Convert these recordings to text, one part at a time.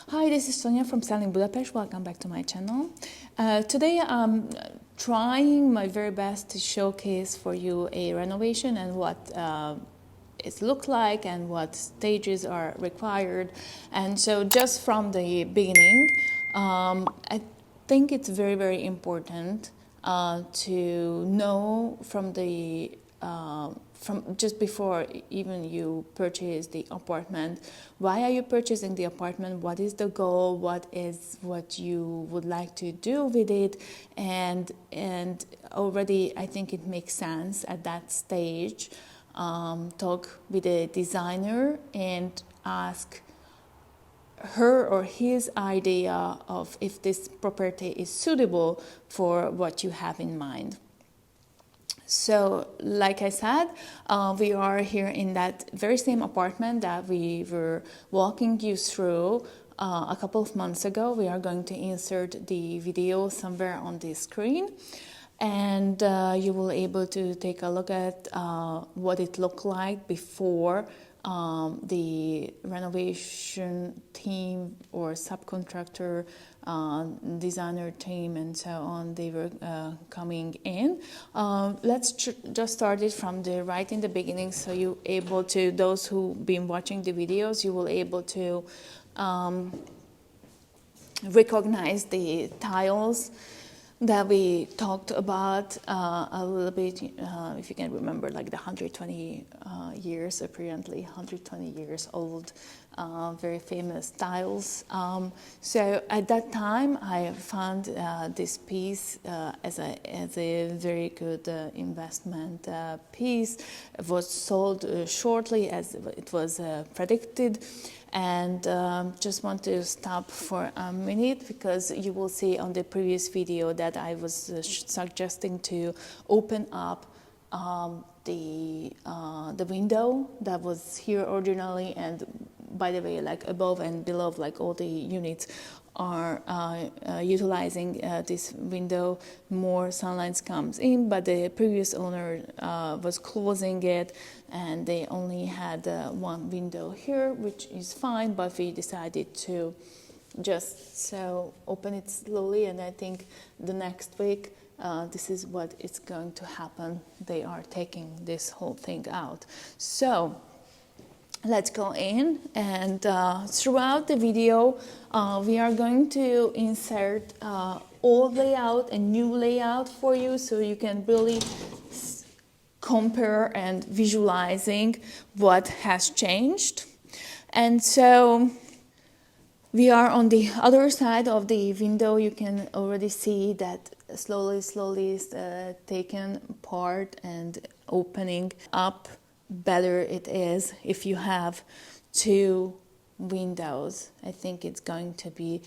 Hi, this is Sonia from Selling Budapest. Welcome back to my channel. Today I'm trying my very best to showcase for you a renovation and what it looks like and what stages are required. And so just from the beginning, I think it's very, very important to know from just before even you purchase the apartment, why are you purchasing the apartment, what is the goal, what you would like to do with it, and already I think it makes sense at that stage talk with a designer and ask her or his idea of if this property is suitable for what you have in mind. So, like I said, we are here in that very same apartment that we were walking you through a couple of months ago. We are going to insert the video somewhere on the screen, and you will be able to take a look at what it looked like before the renovation team or subcontractor designer team and so on, they were coming in. Let's just start it from the right in the beginning, so you able to, those who've been watching the videos, you will able to recognize the tiles that we talked about a little bit, if you can remember, like the 120 years, apparently 120 years old, very famous tiles. So at that time, I found this piece as a very good investment piece. It was sold shortly as it was predicted. And just want to stop for a minute because you will see on the previous video that I was suggesting to open up the window that was here originally, and by the way, like above and below, like all the units are utilizing this window. More sunlight comes in, but the previous owner was closing it, and they only had one window here, which is fine, but we decided to just so open it slowly, and I think the next week this is what is going to happen. They are taking this whole thing out. So let's go in, and throughout the video we are going to insert old layout and new layout for you, so you can really compare and visualizing what has changed. And so we are on the other side of the window. You can already see that slowly is taken apart and opening up. Better it is if you have two windows. I think it's going to be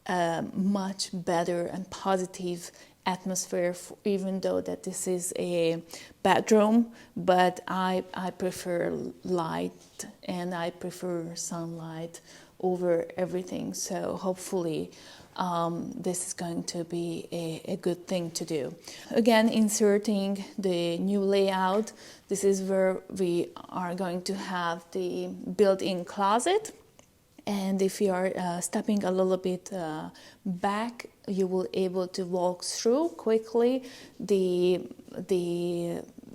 a much better and positive atmosphere, even though that this is a bedroom, but I prefer light and I prefer sunlight over everything. So hopefully this is going to be a good thing to do. Again, inserting the new layout. This is where we are going to have the built-in closet. And if you are stepping a little bit back, you will able to walk through quickly the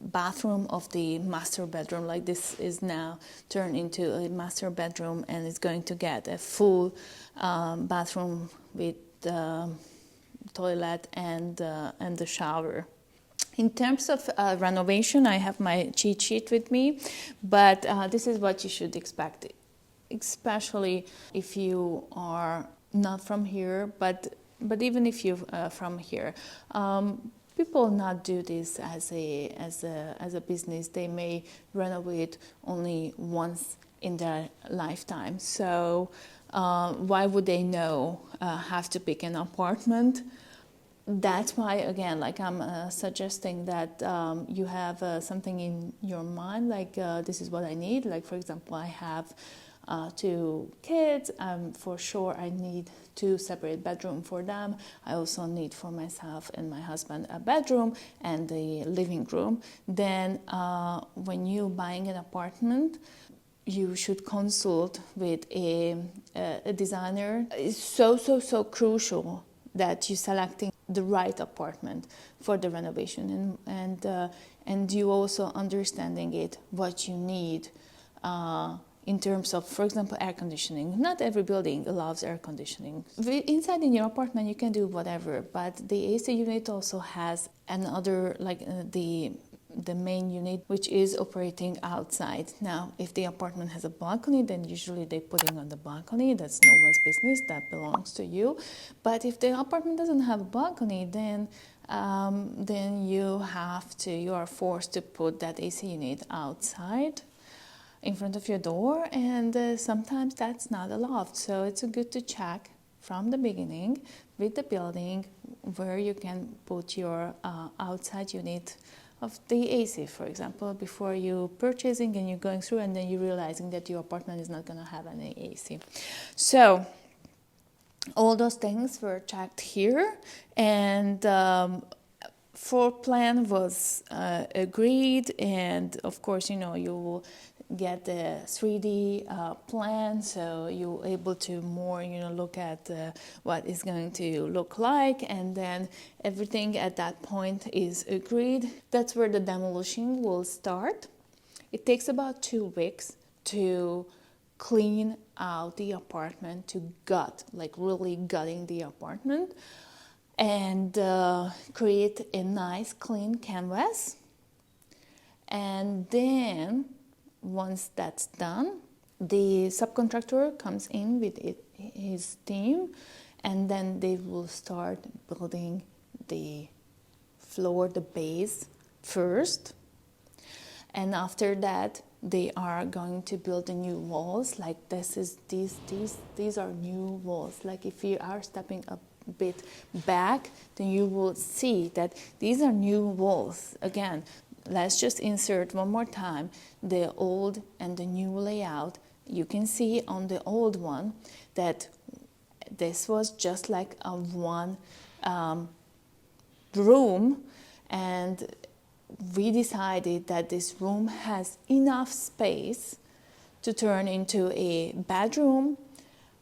bathroom of the master bedroom. Like this is now turned into a master bedroom, and it's going to get a full bathroom with toilet and the shower. In terms of renovation, I have my cheat sheet with me, but this is what you should expect, especially if you are not from here, but even if you're from here. People not do this as a business. They may renovate only once in their lifetime. So why would they know have to pick an apartment? That's why, again, like I'm suggesting that you have something in your mind, like this is what I need. Like, for example, I have 2 kids. For sure I need 2 separate bedrooms for them. I also need for myself and my husband a bedroom and a living room. Then when you're buying an apartment, you should consult with a designer. It's so crucial that you're selecting the right apartment for the renovation, and you also understanding it, what you need in terms of, for example, air conditioning. Not every building allows air conditioning. Inside in your apartment you can do whatever, but the AC unit also has another, like the main unit, which is operating outside. Now, if the apartment has a balcony, then usually they put it on the balcony. That's no one's business. That belongs to you. But if the apartment doesn't have a balcony, then you are forced to put that AC unit outside in front of your door, and sometimes that's not allowed. So it's good to check from the beginning with the building where you can put your outside unit of the AC, for example, before you purchasing and you're going through, and then you're realizing that your apartment is not going to have any AC. So all those things were checked here, and floor plan was agreed, and of course, you will get the 3D plan, so you're able to more look at what it's going to look like, and then everything at that point is agreed. That's where the demolition will start. It takes about 2 weeks to clean out the apartment, to really gutting the apartment, and create a nice clean canvas. And then once that's done, the subcontractor comes in with his team, and then they will start building the floor, the base first. And after that, they are going to build the new walls. Like these are new walls. Like if you are stepping a bit back, then you will see that these are new walls. Again, let's just insert one more time the old and the new layout. You can see on the old one that this was just like a one room, and we decided that this room has enough space to turn into a bedroom.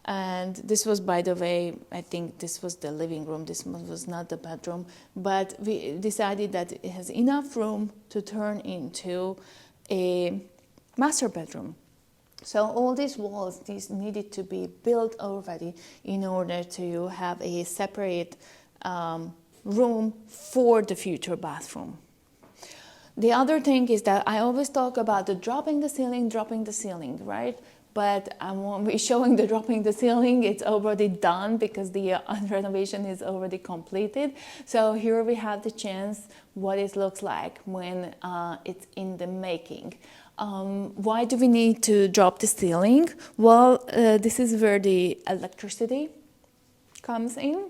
And this was, by the way, I think this was the living room. This was not the bedroom. But we decided that it has enough room to turn into a master bedroom. So all these walls, these needed to be built already in order to have a separate room for the future bathroom. The other thing is that I always talk about the dropping the ceiling, right? But I won't be showing the dropping the ceiling. It's already done because the renovation is already completed. So here we have the chance what it looks like when it's in the making. Why do we need to drop the ceiling? Well, this is where the electricity comes in.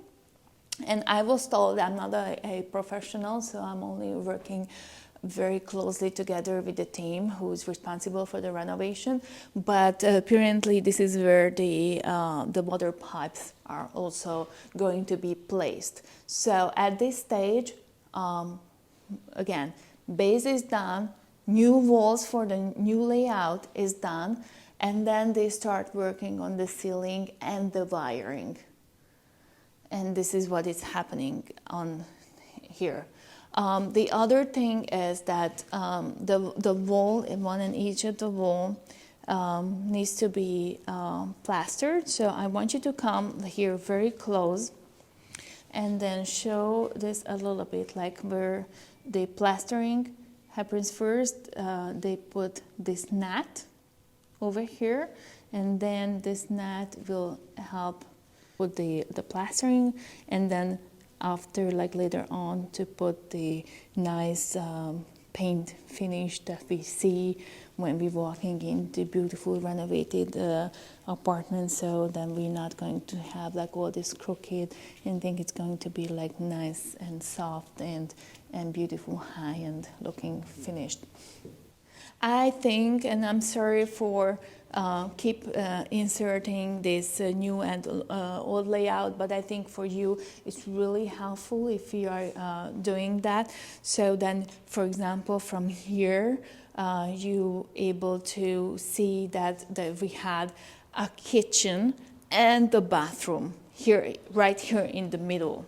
And I was told I'm not a professional, so I'm only working very closely together with the team who is responsible for the renovation. But apparently this is where the water pipes are also going to be placed. So at this stage, again, base is done, new walls for the new layout is done, and then they start working on the ceiling and the wiring. And this is what is happening on here. The other thing is that the wall, one in each of the wall, needs to be plastered. So I want you to come here very close and then show this a little bit, like where the plastering happens first. They put this mat over here, and then this mat will help with the plastering, and then after, like later on, to put the nice paint finish that we see when we're walking into beautiful renovated apartments. So then we're not going to have like all this crooked, and think it's going to be like nice and soft and beautiful, high-end looking finished. I think, and I'm sorry for keep inserting this new and old layout, but I think for you it's really helpful if you are doing that. So then, for example, from here you able to see that we had a kitchen and the bathroom here, right here in the middle.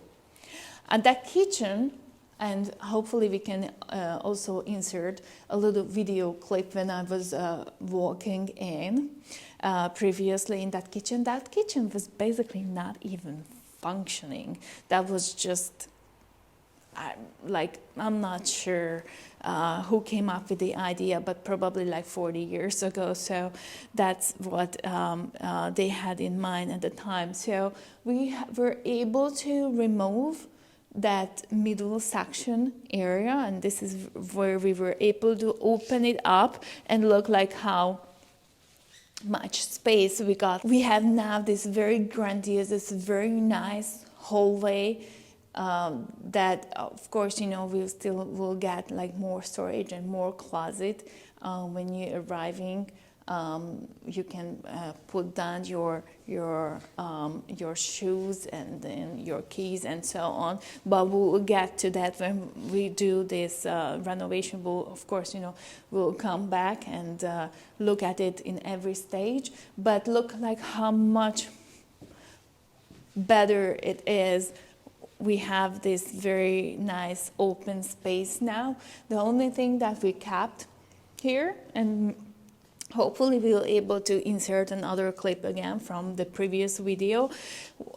And that kitchen, and hopefully we can also insert a little video clip when I was walking in previously in that kitchen. That kitchen was basically not even functioning. That was just, I'm not sure who came up with the idea, but probably like 40 years ago. So that's what they had in mind at the time. So we were able to remove that middle section area, and this is where we were able to open it up and look like how much space we got. We have now this very grandiose, this very nice hallway that of course, we will get like more storage and more closet when you're arriving. You can put down your shoes and then your keys and so on. But we'll get to that when we do this renovation. We'll, of course, we'll come back and look at it in every stage. But look like how much better it is. We have this very nice open space now. The only thing that we kept here, and hopefully we'll able to insert another clip again from the previous video.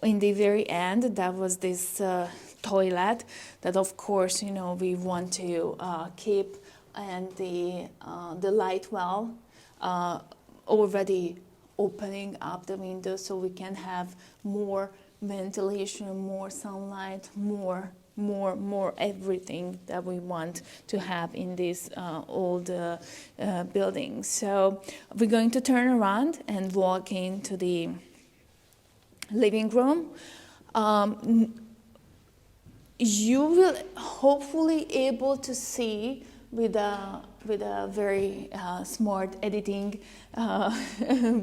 In the very end, that was this toilet that, of course, we want to keep, and the light well already opening up the window so we can have more ventilation, more sunlight, more everything that we want to have in this old building. So we're going to turn around and walk into the living room. You will hopefully able to see with a very smart editing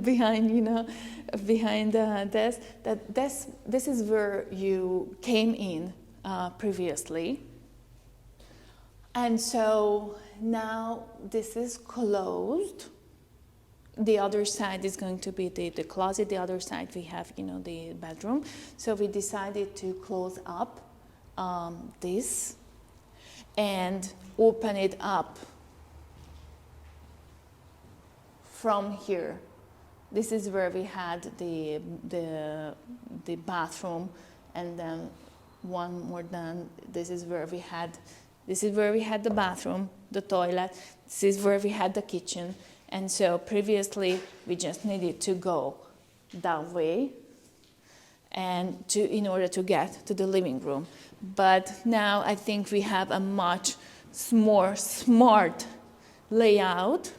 behind this, that this is where you came in previously. And so now this is closed. The other side is going to be the closet. The other side we have the bedroom. So we decided to close up this and open it up from here. This is where we had the bathroom, and then one more down. This is where we had the bathroom, the toilet. This is where we had the kitchen. And so previously we just needed to go that way and in order to get to the living room. But now I think we have a much more smart layout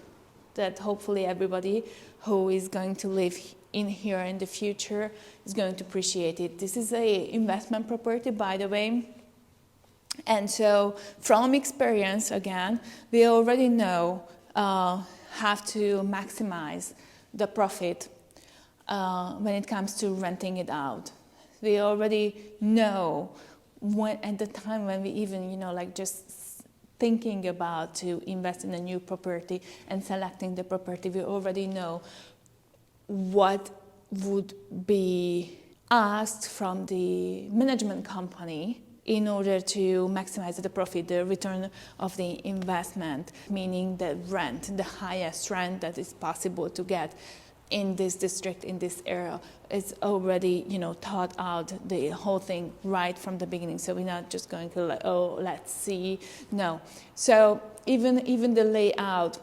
that hopefully everybody who is going to live in here in the future is going to appreciate it. This is a investment property, by the way. And so from experience, again, we already know how to maximize the profit when it comes to renting it out. We already know at the time when we even, just thinking about to invest in a new property and selecting the property, we already know what would be asked from the management company in order to maximize the profit, the return of the investment, meaning the rent, the highest rent that is possible to get in this district, in this area. It's already, thought out the whole thing right from the beginning. So we're not just going to let's see. No. So even the layout,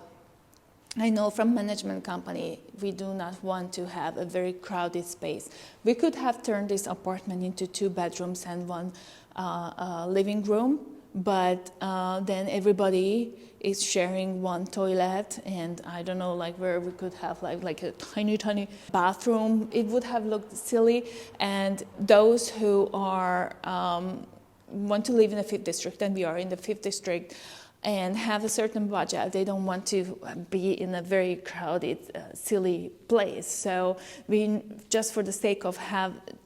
I know from management company, we do not want to have a very crowded space. We could have turned this apartment into 2 bedrooms and 1 living room, but then everybody is sharing 1 toilet, and I don't know, where we could have like a tiny bathroom. It would have looked silly, and those who are want to live in the 5th district, and we are in the 5th district, and have a certain budget. They don't want to be in a very crowded, silly place. So we, just for the sake of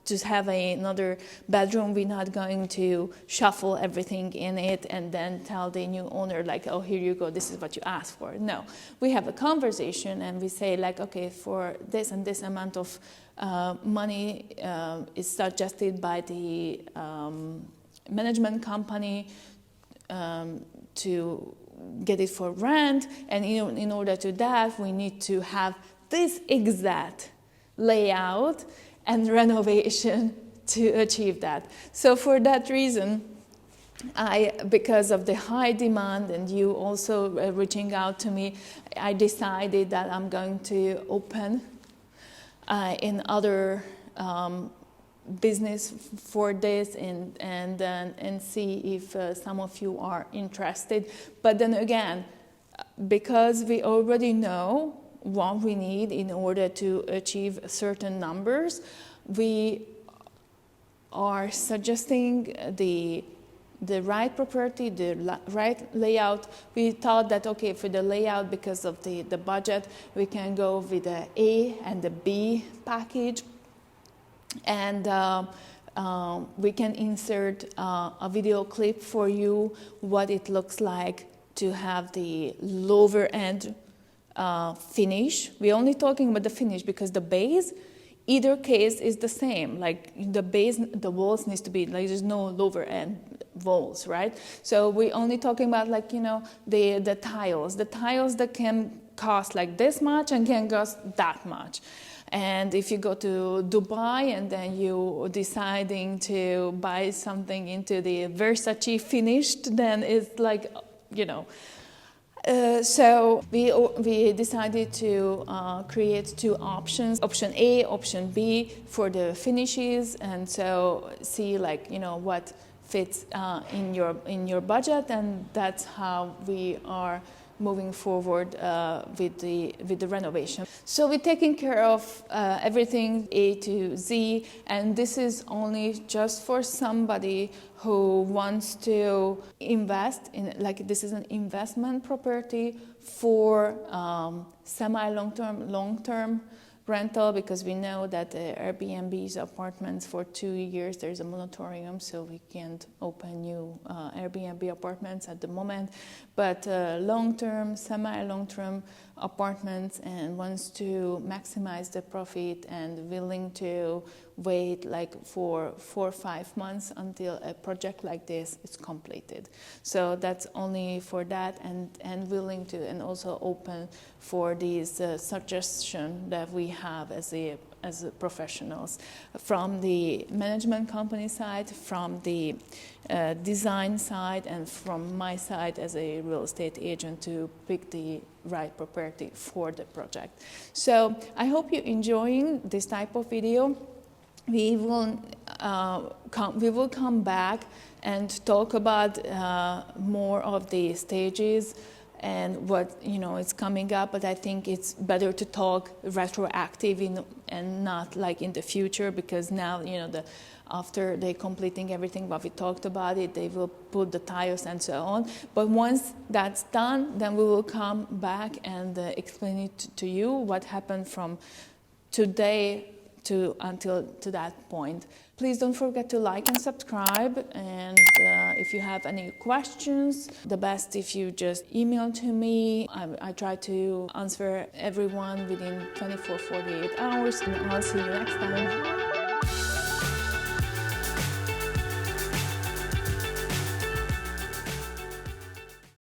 just have another bedroom, we're not going to shuffle everything in it and then tell the new owner like, oh, here you go, this is what you asked for. No, we have a conversation and we say like, okay, for this and this amount of money is suggested by the management company to get it for rent, and in order to that we need to have this exact layout and renovation to achieve that. So for that reason, because of the high demand and you also reaching out to me, I decided that I'm going to open in other business for this and see if some of you are interested. But then again, because we already know what we need in order to achieve certain numbers, we are suggesting the right property, the right layout. We thought that, okay, for the layout, because of the budget, we can go with the A and the B package. And we can insert a video clip for you what it looks like to have the lower end finish. We're only talking about the finish because the base, either case is the same. Like the base, the walls needs to be like, there's no lower end walls, right? So we're only talking about like, you know, the tiles that can cost like this much and can cost that much. And if you go to Dubai and then you deciding to buy something into the Versace finished, then it's like, you know. So we decided to create two options, option A, option B for the finishes, and so see like, you know, what fits in your budget, and that's how we are moving forward with the renovation. So we're taking care of everything A to Z, and this is only just for somebody who wants to invest in, like this is an investment property for long-term rental, because we know that Airbnb's apartments for 2 years, there's a moratorium, so we can't open new Airbnb apartments at the moment. But long-term, semi-long-term apartments, and wants to maximize the profit and willing to wait like for 4 or 5 months until a project like this is completed. So that's only for that, and willing to, and also open for these suggestions that we have as professionals from the management company side, from the design side, and from my side as a real estate agent to pick the right property for the project. So I hope you're enjoying this type of video. We will come back and talk about more of the stages and what, you know, is coming up, but I think it's better to talk retroactive and not like in the future, because now, you know, after they completing everything what we talked about it, they will put the tiles and so on. But once that's done, then we will come back and explain it to you what happened from today until that point. Please don't forget to like and subscribe, and if you have any questions, the best if you just email to me. I try to answer everyone within 24-48 hours, and I'll see you next time.